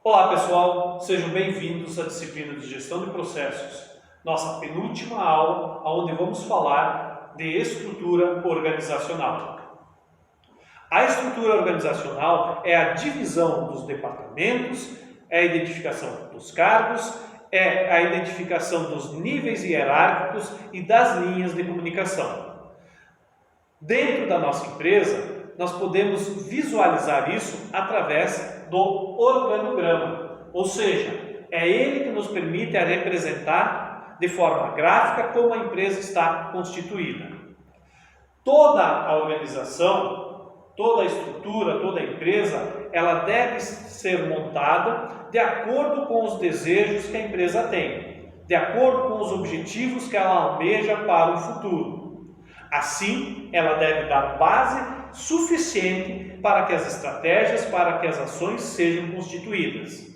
Olá pessoal, sejam bem-vindos à disciplina de Gestão de Processos, nossa penúltima aula, onde vamos falar de estrutura organizacional. A estrutura organizacional é a divisão dos departamentos, é a identificação dos cargos, é a identificação dos níveis hierárquicos e das linhas de comunicação. Dentro da nossa empresa, nós podemos visualizar isso através do organograma, ou seja, é ele que nos permite representar de forma gráfica como a empresa está constituída. Toda a organização, toda a estrutura, toda a empresa, ela deve ser montada de acordo com os desejos que a empresa tem, de acordo com os objetivos que ela almeja para o futuro. Assim, ela deve dar base suficiente para que as estratégias, para que as ações sejam constituídas.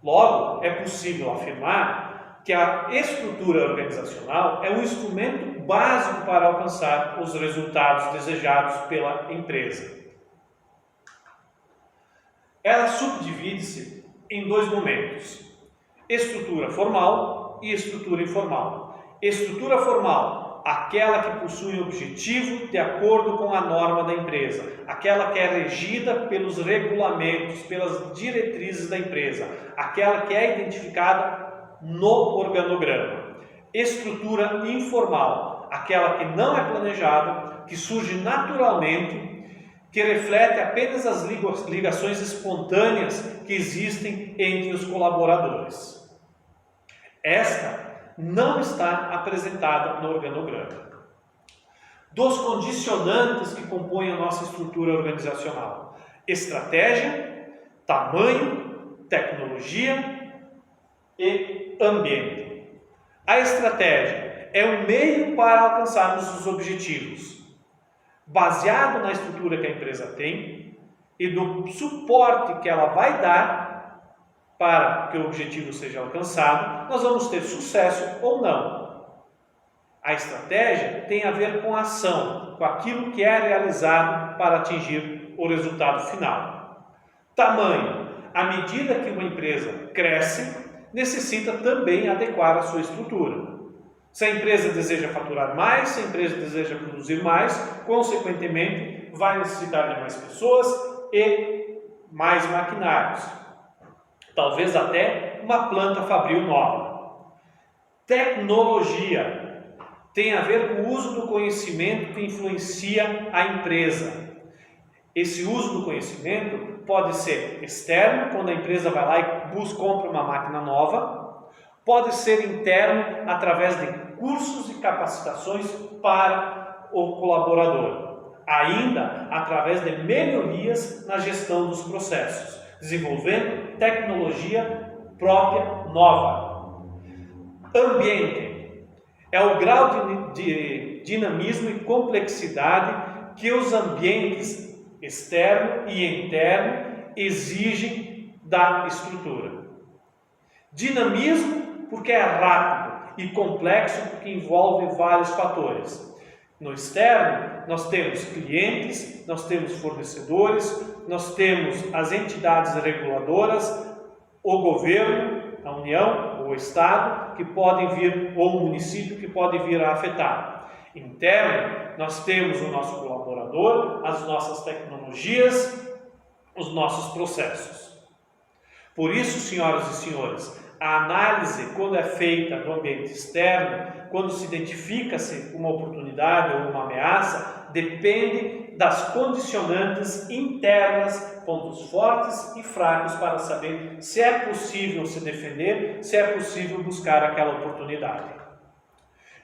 Logo, é possível afirmar que a estrutura organizacional é um instrumento básico para alcançar os resultados desejados pela empresa. Ela subdivide-se em dois momentos: estrutura formal e estrutura informal. Estrutura formal, aquela que possui objetivo de acordo com a norma da empresa, aquela que é regida pelos regulamentos, pelas diretrizes da empresa, aquela que é identificada no organograma. Estrutura informal, aquela que não é planejada, que surge naturalmente, que reflete apenas as ligações espontâneas que existem entre os colaboradores. Esta não está apresentada no organograma. Dos condicionantes que compõem a nossa estrutura organizacional: estratégia, tamanho, tecnologia e ambiente. A estratégia é um meio para alcançarmos os objetivos, baseado na estrutura que a empresa tem e do suporte que ela vai dar para que o objetivo seja alcançado, nós vamos ter sucesso ou não. A estratégia tem a ver com a ação, com aquilo que é realizado para atingir o resultado final. Tamanho: à medida que uma empresa cresce, necessita também adequar a sua estrutura. Se a empresa deseja faturar mais, se a empresa deseja produzir mais, consequentemente, vai necessitar de mais pessoas e mais maquinários. Talvez até uma planta fabril nova. Tecnologia tem a ver com o uso do conhecimento que influencia a empresa. Esse uso do conhecimento pode ser externo, quando a empresa vai lá e compra uma máquina nova. Pode ser interno, através de cursos e capacitações para o colaborador. Ainda através de melhorias na gestão dos processos, desenvolvendo tecnologia própria nova. Ambiente é o grau de dinamismo e complexidade que os ambientes externo e interno exigem da estrutura. Dinamismo porque é rápido e complexo porque envolve vários fatores. No externo, nós temos clientes, nós temos fornecedores, nós temos as entidades reguladoras, o governo, a União, o Estado, que podem vir, ou o município, que pode vir a afetar. Interno, nós temos o nosso colaborador, as nossas tecnologias, os nossos processos. Por isso, senhoras e senhores, a análise, quando é feita no ambiente externo, quando se identifica-se uma oportunidade ou uma ameaça, depende das condicionantes internas, pontos fortes e fracos, para saber se é possível se defender, se é possível buscar aquela oportunidade.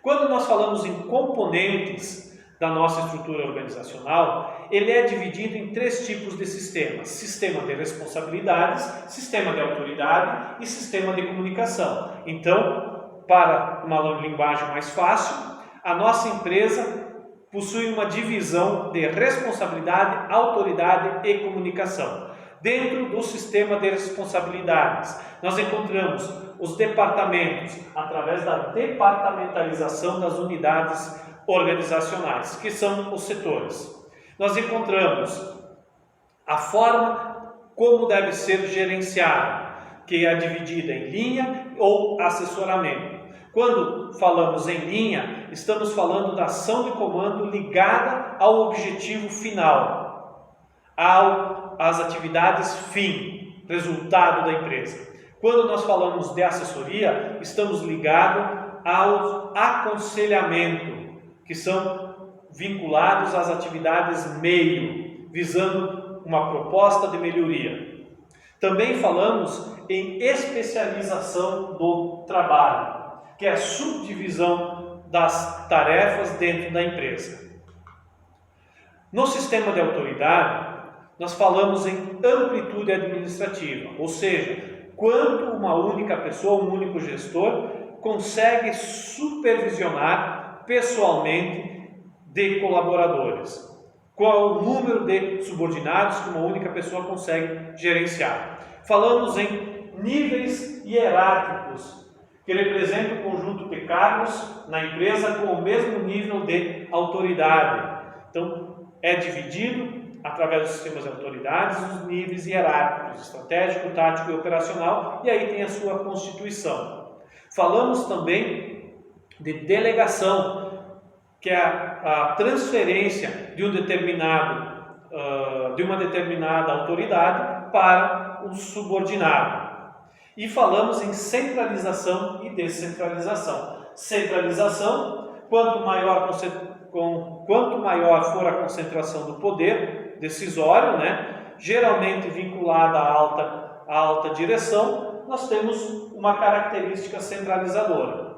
Quando nós falamos em componentes da nossa estrutura organizacional, ele é dividido em três tipos de sistemas: sistema de responsabilidades, sistema de autoridade e sistema de comunicação. Então, para uma linguagem mais fácil, a nossa empresa possui uma divisão de responsabilidade, autoridade e comunicação. Dentro do sistema de responsabilidades, nós encontramos os departamentos, através da departamentalização das unidades organizacionais, que são os setores. Nós encontramos a forma como deve ser gerenciada, que é dividida em linha ou assessoramento. Quando falamos em linha, estamos falando da ação de comando ligada ao objetivo final, às atividades fim, resultado da empresa. Quando nós falamos de assessoria, estamos ligados ao aconselhamento, que são vinculados às atividades meio, visando uma proposta de melhoria. Também falamos em especialização do trabalho, que é a subdivisão das tarefas dentro da empresa. No sistema de autoridade, nós falamos em amplitude administrativa, ou seja, quanto uma única pessoa, um único gestor, consegue supervisionar pessoalmente de colaboradores. Qual o número de subordinados que uma única pessoa consegue gerenciar. Falamos em níveis hierárquicos, que representam o conjunto de cargos na empresa com o mesmo nível de autoridade. Então, é dividido através dos sistemas de autoridades, os níveis hierárquicos, estratégico, tático e operacional, e aí tem a sua constituição. Falamos também de delegação, que é a transferência de uma determinada autoridade para o subordinado. E falamos em centralização e descentralização. Centralização, quanto maior for a concentração do poder decisório, geralmente vinculada à alta direção, nós temos uma característica centralizadora.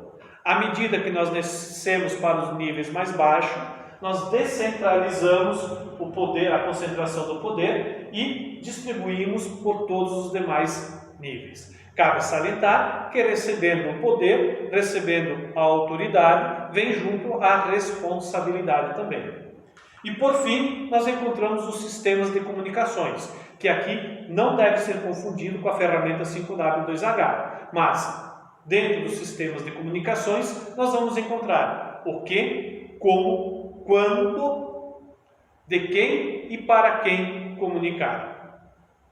À medida que nós descemos para os níveis mais baixos, nós descentralizamos o poder, a concentração do poder e distribuímos por todos os demais níveis. Cabe salientar que recebendo o poder, recebendo a autoridade, vem junto a responsabilidade também. E por fim, nós encontramos os sistemas de comunicações, que aqui não deve ser confundido com a ferramenta 5W2H, mas dentro dos sistemas de comunicações, nós vamos encontrar o que, como, quando, de quem e para quem comunicar.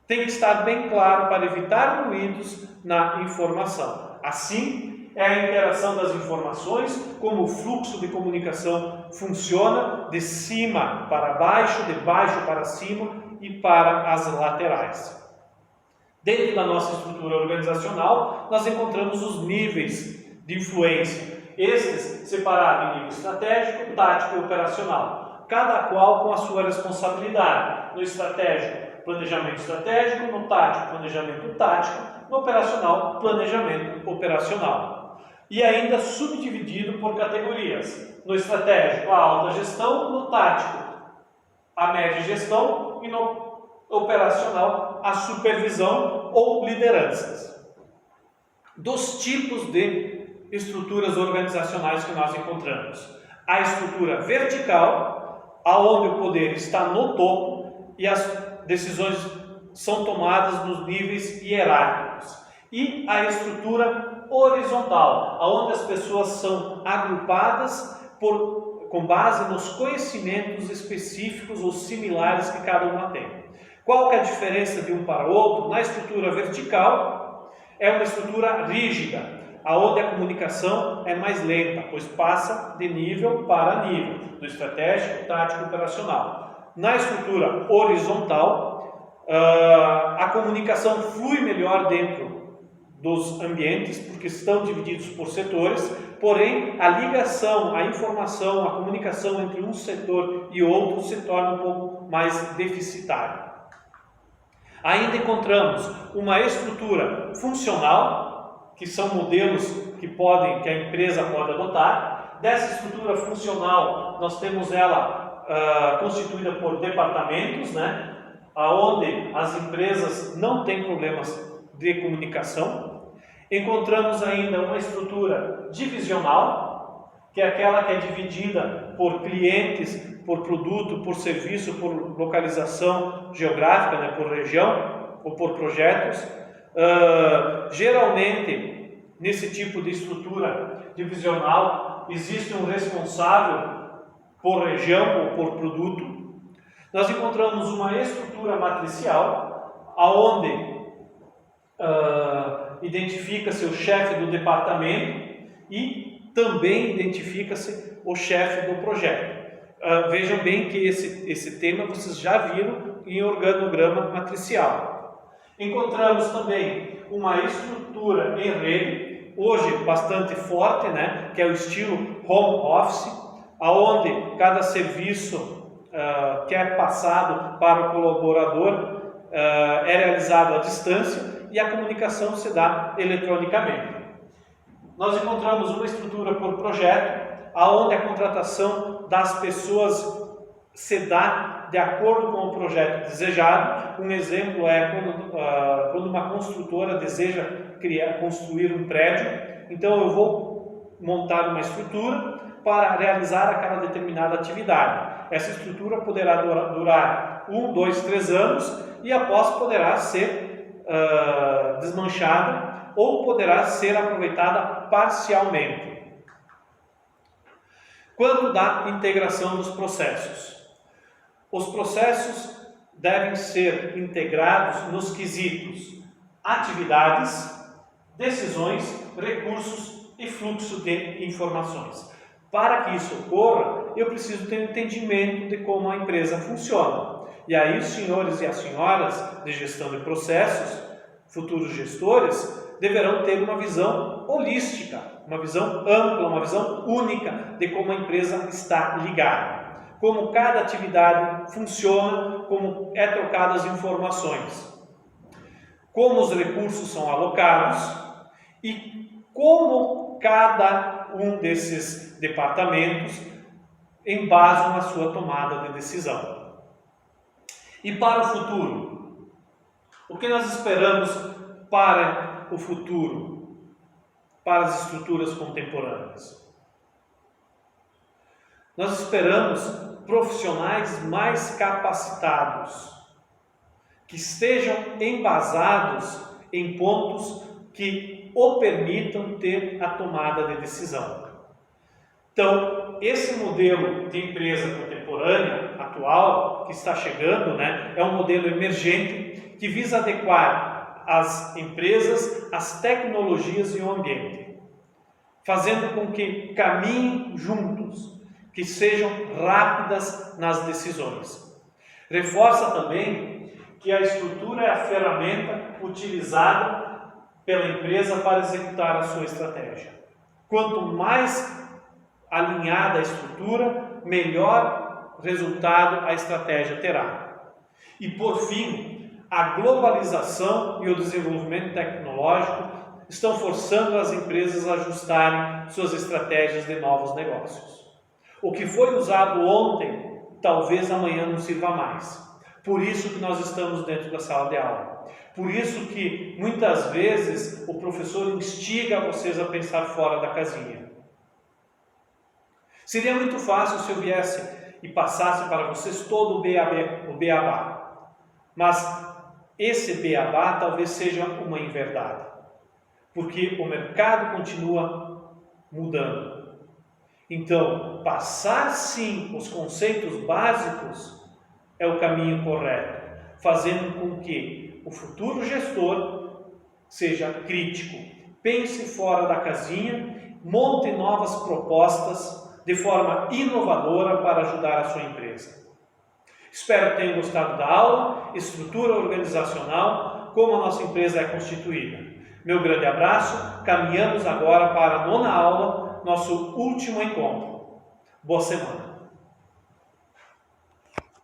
Tem que estar bem claro para evitar ruídos na informação. Assim, é a interação das informações, como o fluxo de comunicação funciona de cima para baixo, de baixo para cima e para as laterais. Dentro da nossa estrutura organizacional, nós encontramos os níveis de influência. Estes separados em nível estratégico, tático e operacional, cada qual com a sua responsabilidade. No estratégico, planejamento estratégico; no tático, planejamento tático; no operacional, planejamento operacional. E ainda subdividido por categorias. No estratégico, a alta gestão; no tático, a média gestão; e no operacional, a supervisão ou lideranças. Dos tipos de estruturas organizacionais que nós encontramos: a estrutura vertical, aonde o poder está no topo e as decisões são tomadas nos níveis hierárquicos; e a estrutura horizontal, aonde as pessoas são agrupadas com base nos conhecimentos específicos ou similares que cada uma tem. Qual que é a diferença de um para o outro? Na estrutura vertical, é uma estrutura rígida, aonde a comunicação é mais lenta, pois passa de nível para nível, do estratégico, tático e operacional. Na estrutura horizontal, a comunicação flui melhor dentro dos ambientes, porque estão divididos por setores, porém a ligação, a informação, a comunicação entre um setor e outro se torna um pouco mais deficitária. Ainda encontramos uma estrutura funcional, que são modelos que a empresa pode adotar. Dessa estrutura funcional, nós temos ela constituída por departamentos, onde as empresas não têm problemas de comunicação. Encontramos ainda uma estrutura divisional, que é aquela que é dividida por clientes, por produto, por serviço, por localização geográfica, por região ou por projetos. Geralmente, nesse tipo de estrutura divisional, existe um responsável por região ou por produto. Nós encontramos uma estrutura matricial, aonde identifica-se o chefe do departamento e também identifica-se o chefe do projeto. Vejam bem que esse tema vocês já viram em organograma matricial. Encontramos também uma estrutura em rede, hoje bastante forte, né, que é o estilo home office, aonde cada serviço que é passado para o colaborador é realizado à distância e a comunicação se dá eletronicamente. Nós encontramos uma estrutura por projeto, aonde a contratação das pessoas se dá de acordo com o projeto desejado. Um exemplo é quando uma construtora deseja construir um prédio. Então eu vou montar uma estrutura para realizar aquela determinada atividade. Essa estrutura poderá durar 1, 2, 3 anos e após poderá ser desmanchada ou poderá ser aproveitada parcialmente. Quanto da integração dos processos? Os processos devem ser integrados nos quesitos atividades, decisões, recursos e fluxo de informações. Para que isso ocorra, eu preciso ter um entendimento de como a empresa funciona. E aí os senhores e as senhoras de gestão de processos, futuros gestores, deverão ter uma visão holística, uma visão ampla, uma visão única de como a empresa está ligada, como cada atividade funciona, como é trocadas as informações, como os recursos são alocados e como cada um desses departamentos embasam a sua tomada de decisão. E para o futuro? O que nós esperamos para o futuro, para as estruturas contemporâneas? Nós esperamos profissionais mais capacitados, que estejam embasados em pontos que o permitam ter a tomada de decisão. Então, esse modelo de empresa contemporânea, atual, que está chegando, né, é um modelo emergente que visa adequar as empresas às tecnologias e ao ambiente, fazendo com que caminhem juntos, que sejam rápidas nas decisões. Reforça também que a estrutura é a ferramenta utilizada pela empresa para executar a sua estratégia. Quanto mais alinhada a estrutura, melhor resultado a estratégia terá. E por fim, a globalização e o desenvolvimento tecnológico estão forçando as empresas a ajustarem suas estratégias de novos negócios. O que foi usado ontem, talvez amanhã não sirva mais. Por isso que nós estamos dentro da sala de aula. Por isso que, muitas vezes, o professor instiga vocês a pensar fora da casinha. Seria muito fácil se eu viesse e passasse para vocês todo o beabá. Mas esse beabá talvez seja uma inverdade. Porque o mercado continua mudando. Então, passar sim os conceitos básicos é o caminho correto, fazendo com que o futuro gestor seja crítico, pense fora da casinha, monte novas propostas de forma inovadora para ajudar a sua empresa. Espero que tenham gostado da aula, estrutura organizacional, como a nossa empresa é constituída. Meu grande abraço, caminhamos agora para a 9ª aula, nosso último encontro. Boa semana!